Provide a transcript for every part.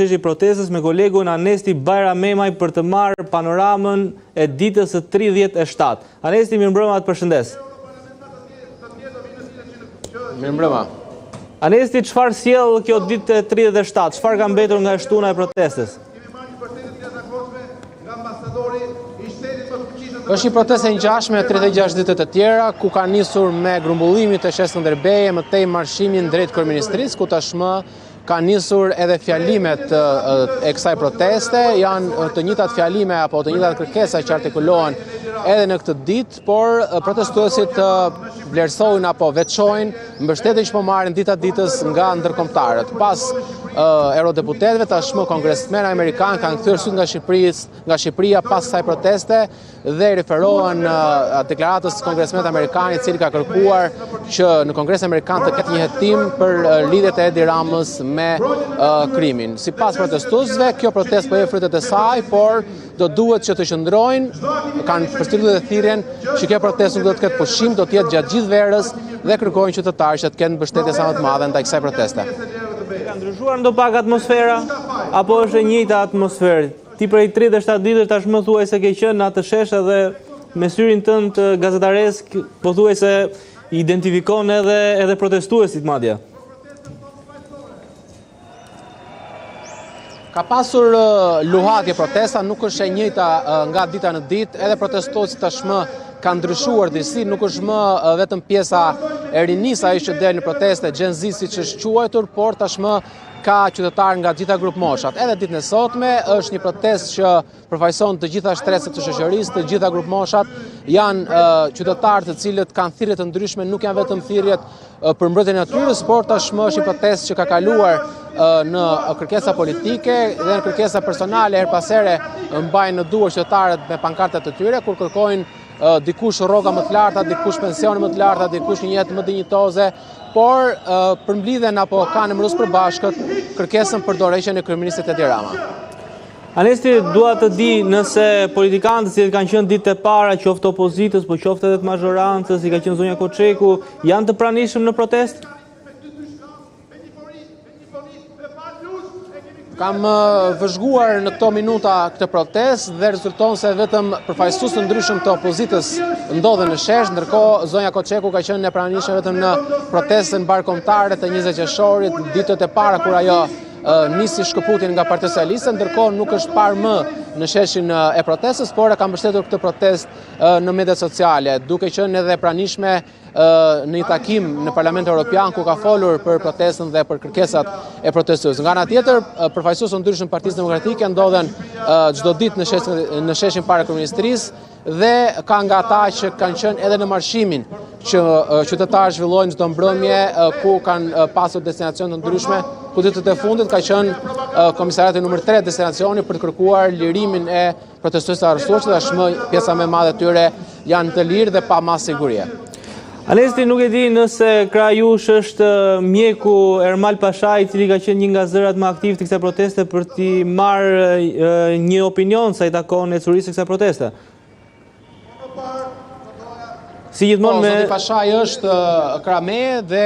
sheshi protestës me kolegun Anesti Bajramemaj për të marrë panoramën e ditës së 37. Anesti, mirëmbrëma, të përshëndes. Mirëmbrëma. Anesti, çfarë sjell kjo ditë e 37? Çfarë ka mbetur nga shtuna e protestës? Është një protestë e ngjashme me 36 ditët e tjera, ku ka nisur me grumbullimin të Shes Skënderbeje, mëtej marshimin drejt kryeministrisë, ku tashmë ka nisur edhe fjalimet e kësaj proteste. Janë të njëjtat fjalime apo të njëjtat kërkesa që artikulohen edhe në këtë ditë, por protestuesit vlerësojnë apo veçojnë mbështetjen që po marrin dita ditës nga ndërkombëtarët. Pas eurodeputetëve, tashmë kongresmenë amerikanë kanë kthyer syt nga Shqipëria pas kësaj proteste dhe referohen deklaratës kongresmenit amerikan, i cili ka kërkuar që në Kongresin Amerikan të ketë një hetim për lidhjet e Edi Ramës me krimin. Sipas protestuesve, kjo protestë po jep frutet e saj, por do duhet që të qëndrojnë, kanë përshtypur dhe thirrjen që kjo protestë nuk do të ketë pushim, do të jetë gjatë gjithë verës dhe kërkojnë qytetarët që të kenë mbështetje sa më të madhe ndaj kësaj proteste. Ka ndryshuar ndopak atmosfera apo është e njëjta atmosferë? Ti prej 37 ditësh tashmë thuaj se ke qenë në atë shesh edhe me syrin tënd gazetaresk, po thuaj se identifikon edhe protestuesit madje. Ka pasur luhatje protesta, nuk është e njëjta nga dita në ditë, edhe protestuesit tashmë ka ndryshuar disi, nuk është më vetëm pjesa e rinisë ajo që del në proteste, Gen Z siç është quajtur, por tashmë ka qytetarë nga gjitha grup moshat. Edhe ditën e sotme është një protestë që përfaqëson të gjitha shtresat të shoqërisë, të gjitha grup moshat. Janë qytetarë të cilët kanë thirrje të ndryshme, nuk janë vetëm thirrjet për mbrojtjen e natyrës, por tashmë është një protestë që ka kaluar në kërkesa politike dhe në kërkesa personale. Her pas here mbajnë në duar qytetarët me pankartat e tyre kur kërkojnë dikush rroga më të larta, dikush pensione më të larta, dikush një jetë më dinjitoze, por përmbledhen apo kanë emërues përbashkët kërkesën për dorëheqjen e kryeministit Edi Rama. Anesti, dua të di nëse politikanët që kanë qenë ditë e para, qoftë opozitës, po qoftë edhe të mazhorancës, si ka qenë zonja Koçeku, janë të pranishëm në protestë? Kam vëzhguar në këto minuta këtë protestë dhe rezulton se vetëm përfaqësues të ndryshëm të opozitës ndodhen në shesh, ndërkohë zonja Koçeku ka qenë e pranishme vetëm në protestën barkombëtare të 20 qershorit, ditët e para kur ajo nisi shkëputjen nga Partia Socialiste, ndërkohë nuk është parë më në sheshin e protestës, por e ka mbështetur këtë protestë në media sociale, duke qenë edhe pranishme në një takim në Parlamentin Evropian ku ka folur për protestën dhe për kërkesat e protestuesve. Nga ana tjetër, përfaqësues të ndryshëm Partisë Demokratike ndodhen çdo ditë në sheshin para kryeministrisë dhe ka nga ata që kanë qenë edhe në marshimin që qytetarët zhvillojnë çdo mbrëmje ku kanë pasur destinacione të ndryshme, ku ditët e fundit ka qenë komisariati numër 3 destinacioni për të kërkuar lirimin e protestuesve të arrestuar, që tashmë pjesa më e madhe e tyre janë të lirë dhe pa mas sigurie. Anesti, nuk e di nëse krah jush është mjeku Ermal Pashaj, i cili ka qenë një nga zërat më aktiv të kësaj proteste për t'i marrë një opinion sa i takon ecurisë kësaj proteste. Si gjithmonë me Zoti Pashaj është krahme dhe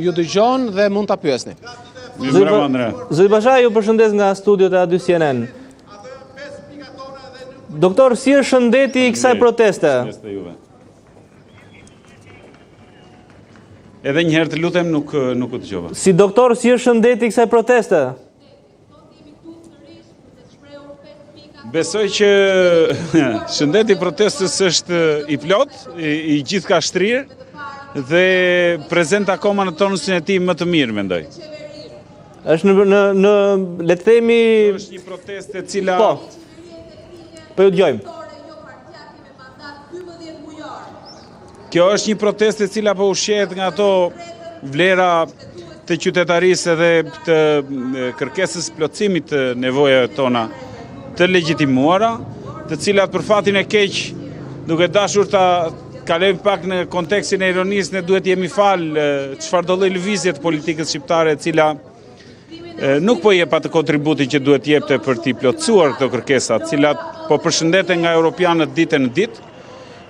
ju dëgjon dhe mund ta pyesni. Zoti Pashaj, ju përshëndes nga studiot e A2 CNN. Doktor, si është shëndeti i kësaj proteste? Edhe njëherë të lutem nuk u dëgjova. Si doktor, si është shëndeti i kësaj proteste? Besoj që shëndeti i protestës është i plot, i gjithë ka shtrirë dhe prezent akoma në tonusin e tij më të mirë, mendoj. Është në le të themi është një protestë e cila Po ju dëgjojmë. Kjo është një protestë e cila po ushqehet nga ato vlera të qytetarisë dhe të kërkesës plotësimit të nevojave tona të legjitimuara, të cilat për fatin e keq, duke dashur ta kalojmë pak në kontekstin e ironisë, ne duhet jemi falë çfarë do lloj lëvizje të politikës shqiptare e cila nuk po jep atë kontributin që duhet jepte për t'i plotësuar këto kërkesa, të cilat po përshëndeten nga europianët ditë në ditë.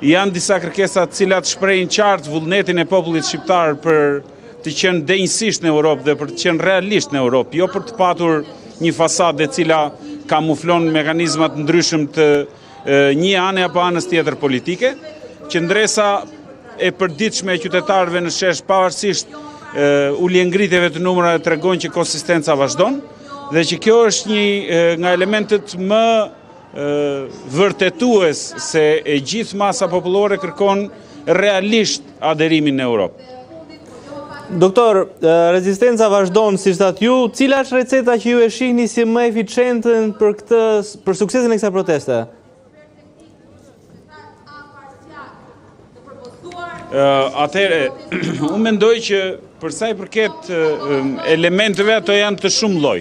Janë disa kërkesa të cilat shprehin qartë vullnetin e popullit shqiptar për të qenë denjësisht në Europë dhe për të qenë realisht në Europë, jo për të patur një fasadë e cila kamuflon mekanizmat ndryshëm të një ane apo anës tjetër politike. Qëndresa e përditshme e qytetarëve në shesh pavarësisht ulje-ngritjeve të numrave tregon që konsistenca vazhdon dhe që kjo është një nga elementet më vërtetues se e gjithë masa popullore kërkon realisht aderimin në Europë. Doktor, rezistenca vazhdon, si shtat ju, cila është receta që ju e shihni si më eficientën për suksesin e kësaj proteste? Atëre, unë mendoj që për sa i përket elementeve ato janë të shumë lloj.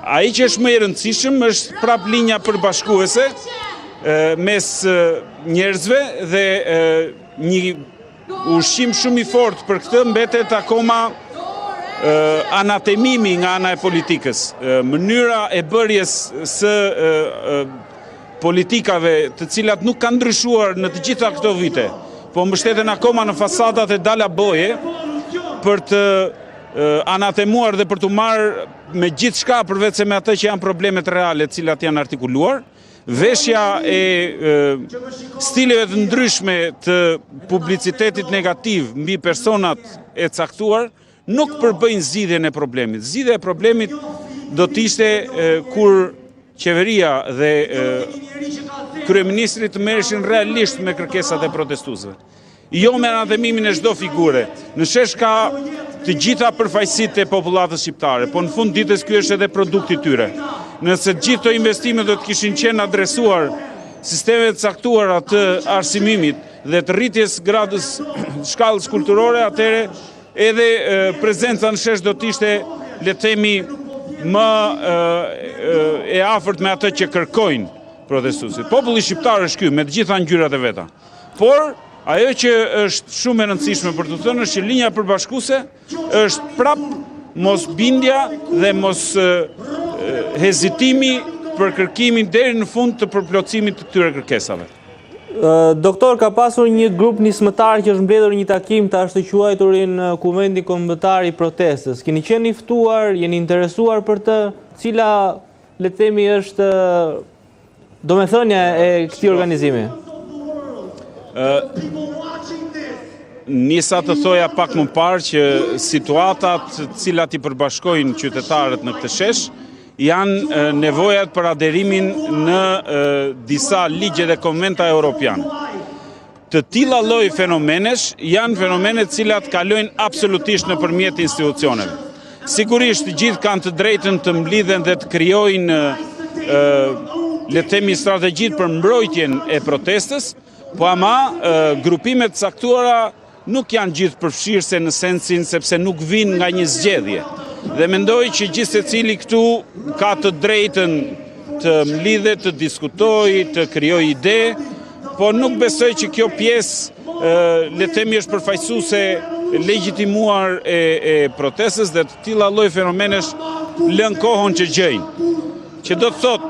Ai që është më i rëndësishëm është prap linja përbashkuese mes njerëzve dhe një ushqim shumë i fortë për këtë mbetet akoma anatemimi nga ana e politikës. Mënyra e bërjes së politikave të cilat nuk kanë ndryshuar në të gjitha këto vite, po mbështeten akoma në fasadat e Dala Boje për të anatemuar dhe për të marrë me gjithë shka përveç se me atë që janë problemet reale cilat janë artikuluar, veshja e stileve të ndryshme të publicitetit negativ mbi personat e caktuar nuk përbëjnë zgjidhjen e problemit. Zgjidhja e problemit do t'ishte kur qeveria dhe kryeministri të merreshin realisht me kërkesat e protestuesve. Jo me anatemimin e çdo figure. Në shesh ka të gjitha përfaqësitë e popullatës shqiptare, po në fund ditës ky është edhe produkti i tyre. Nëse të gjithë këto investime do të kishin qenë adresuar sistemeve të caktuara të arsimimit dhe të rritjes gradës shkallës kulturore, atëherë edhe prezenca në shesh do të ishte, le të themi, më e afërt me atë që kërkojnë protestuesit. Populli shqiptar është ky me të gjitha ngjyrat e veta. Por ajo që është shumë e rëndësishme për të thënë është që linja përbashkuese është prap mos bindja dhe mos hezitimi për kërkimin deri në fund të përplotësimit të këtyre kërkesave. Doktor, ka pasur një grup nismëtar që është mbledhur një takim të ashtu quajturin Kuvendin Kombëtar i Protestës. Keni qenë i ftuar, jeni interesuar për të, cila le të themi është domethënia e këtij organizimi? Nisa të thoja pak më parë që situatat cilat i përbashkojnë qytetarët në këtë shesh janë nevojat për aderimin në disa ligje dhe konventa europiane. Të tilla lloj fenomenesh janë fenomene të cilat kalojnë absolutisht nëpërmjet institucioneve. Sigurisht të gjithë kanë të drejtën të mblidhen dhe të krijojnë le të themi strategjitë për mbrojtjen e protestës, po ama grupimet të caktuara nuk janë gjithë përfshirëse në sensin sepse nuk vinë nga një zgjedhje. Dhe mendoj që gjithë secili këtu ka të drejtën të mlidhet, të diskutojë, të krijojë ide, po nuk besoj që kjo pjesë le të themi është përfaqësuese legjitimuar e protestës dhe të tilla lloj fenomenesh lën kohën që gjejnë. Që do të thotë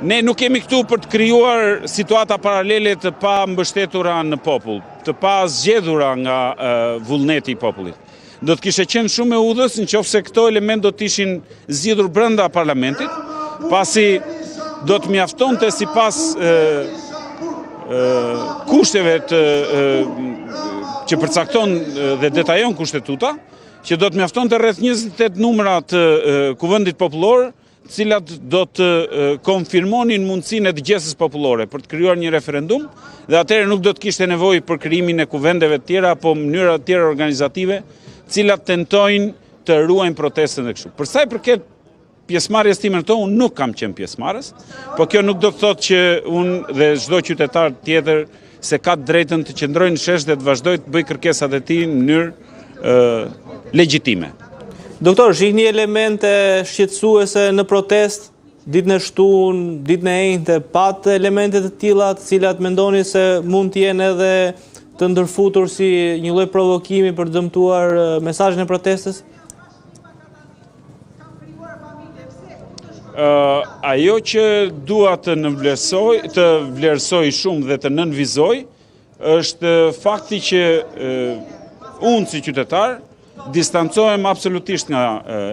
ne nuk kemi këtu për të krijuar situata paralele të pa mbështetura në popull, të pa zgjedhura nga vullneti i popullit. Do të kishte qenë shumë e udhës nëse këto element do të ishin zgjidhur brenda parlamentit, pasi do të mjaftonte sipas kushteve që përcakton dhe detajon kushtetuta, që do të mjaftonte rreth 28 numra të Kuvendit Popullor, të cilat do të konfirmonin mundësinë e dëgjesës popullore për të krijuar një referendum, dhe atëherë nuk do të kishte nevojë për krijimin e kuvendeve të tjera apo mënyra të tjera organizative, cilat tentojnë të ruajnë protestën e kështu. Për sa i përket pjesëmarrjes time në to, unë nuk kam qenë pjesëmarrës, po kjo nuk do të thotë që unë dhe çdo qytetar tjetër se ka drejtën të qëndrojë në shesh dhe të vazhdojë të bëjë kërkesat e tij në mënyrë legjitime. Doktor, shihni elemente shqetësuese në protest, ditën e shtunë, ditën e enjte, pat elemente të tilla të cilat mendoni se mund të jenë edhe të ndërfutur si një lloj provokimi për të dëmtuar mesazhin e protestës? Ajo që dua të vlerësoj shumë dhe të nënvizoj është fakti që unë si qytetar distancohem absolutisht nga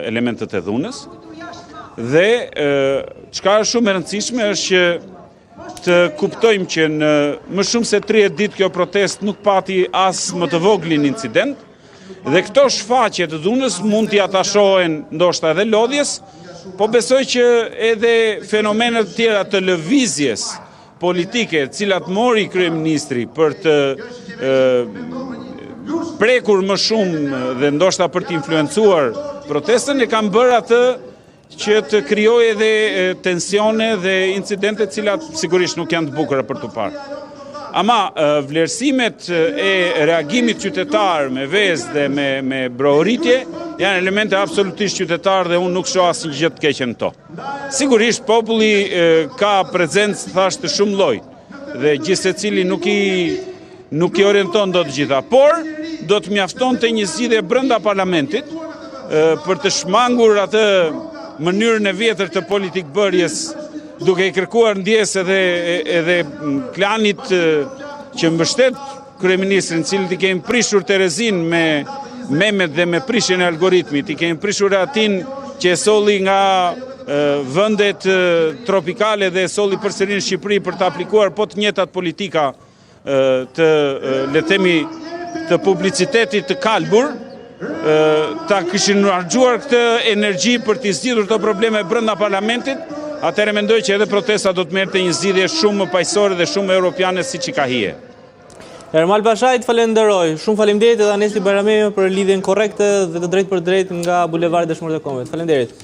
elementet e dhunës dhe çka është shumë e rëndësishme është që të kuptojmë që në më shumë se 30 ditë kjo protest nuk pati as më të voglin incident dhe këto shfaqje të dhunës mund t'i atashohen ndoshta edhe lodhjes, po besoj që edhe fenomenet tjera të lëvizjes politike, cilat mori kryeministri për të prekur më shumë dhe ndoshta për të influencuar protestën, e kam bërë atë që të krijojë edhe tensione dhe incidente cilat sigurisht nuk janë të bukura për të parë. Ama vlerësimet e reagimit qytetar me vezë dhe me brohoritje janë elemente absolutisht qytetar dhe unë nuk shoh asnjë gjë të keqe në to. Sigurisht populli ka prezencë thash të shumë lloj dhe gjithsecili nuk i orienton dot të gjitha, por do të mjaftonte një zgjidhje brenda parlamentit për të shmangur atë mënyrën e vjetër të politik bërjes, duke i kërkuar ndjes edhe klanit që mbështet kryeministrin, cilët i kemi prishur Terezin me memet dhe me prishjen e algoritmit, i kemi prishur atin që e solli nga vendet tropikale dhe e solli përsëri në Shqipëri për të aplikuar po të njëjtat politika të le të themi të publicitetit të kalbur, ta kishin harxuar këtë energji për të zgjidhur këto probleme brenda parlamentit, atëherë mendoj që edhe protesta do të merrte një zgjidhje shumë më paqësore dhe shumë europiane siç i ka hije. Ermal Bashajt falenderoj. Shumë faleminderit edhe Anesi Bajramemi për lidhjen korrekte dhe të drejtë për drejtë nga bulevardi Dëshmorët e Kombit. Faleminderit.